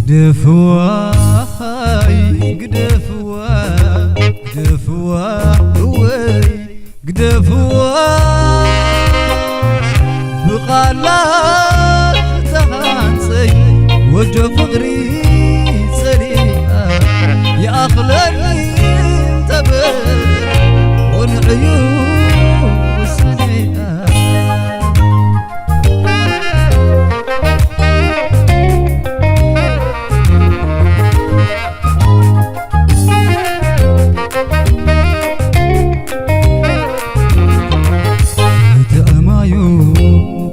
قدفوا بقالات تهانسي وجه فقري سريعة يا أخلاني انتبه والعيون سريعة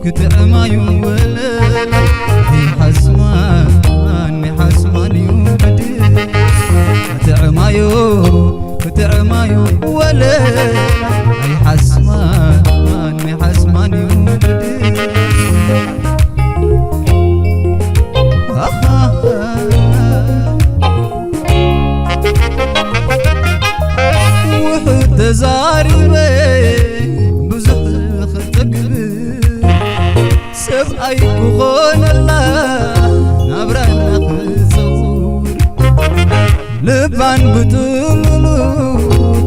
كتعمايو ولا حسماني وبدي كتعمايو ولا حسماني وبدي وحد زاري بزح خطك سبعي كون الله نبرنا خزور لبان بتملو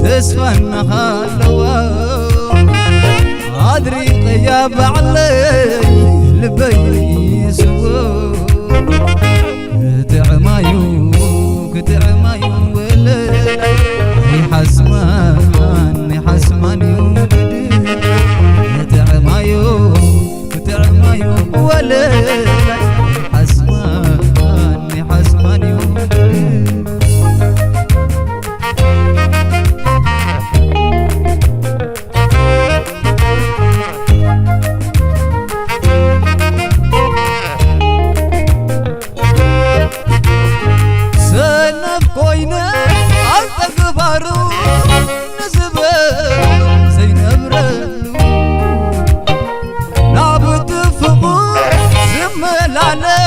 تسفنا خلوا عدري قياب علي لبي سوور كتعمايو ولا حسماني وبدي كتعمايو ولا حسماني وبدي سنف كوينة عالتقبارو نزبه زينب رلو نعبد فقور زملانا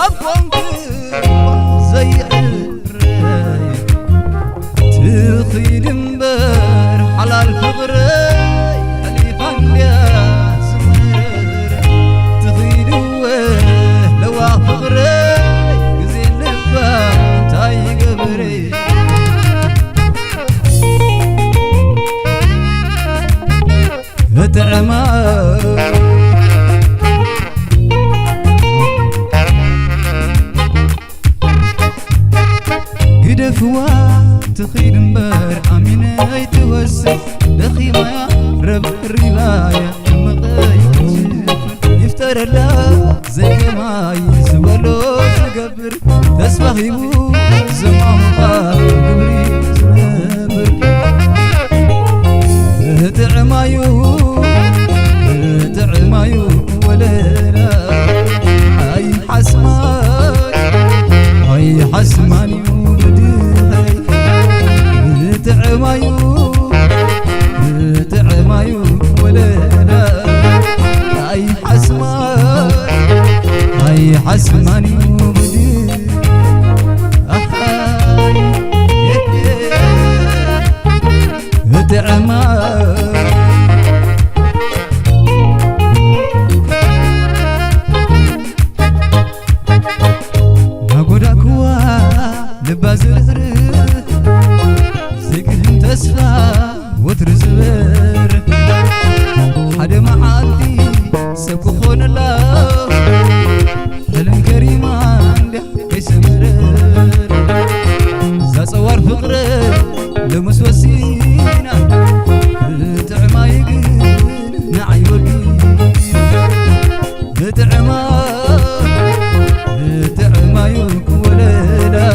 أبقنك زي الراي تخيل مبار حلال فقري حليفان يا سمر تخيل لوا فقري قزين لبان تاي قبري قدفوا تخيل مبار أمينة يتوسف دخيمة يا رب الرواية مغاية يفتر الله زي ما يزولو تقبر تسبخيبو زمان قبري زنبر تعمايو ولا لا هاي حسماني وبدي تعمايو ولا لا هاي حسماني وبدي تعمايو لبازر زيكن تسفى وترزبر حدا معادي سبكو خون الله هلن كريما عندي يسمرر زاصور فقر لمسوسينا تعمايق نعي وقي تعمايو ولا لا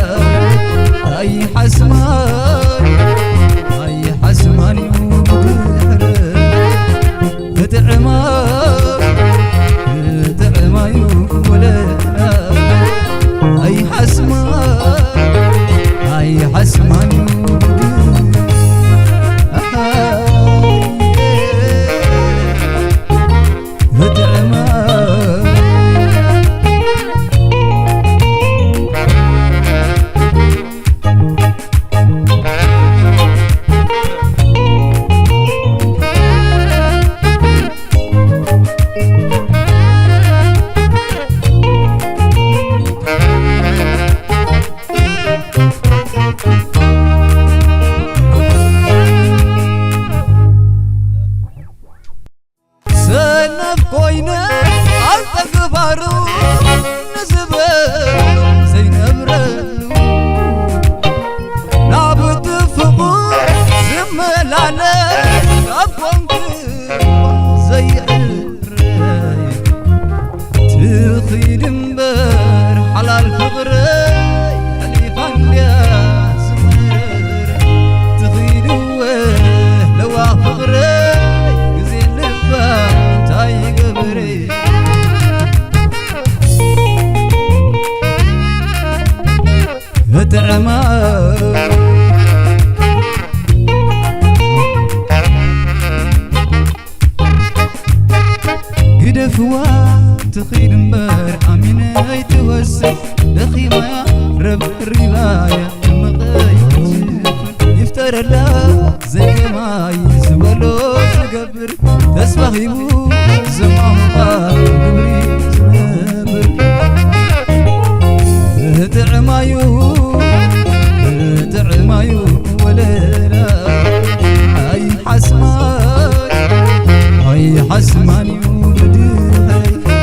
توسع دخيمة رب الرباية مقايا يفتر الله زي ما يزبلو تقبر تسبغيبو زمان قال قبري زنبر تعمايو ولا لا هاي حسماني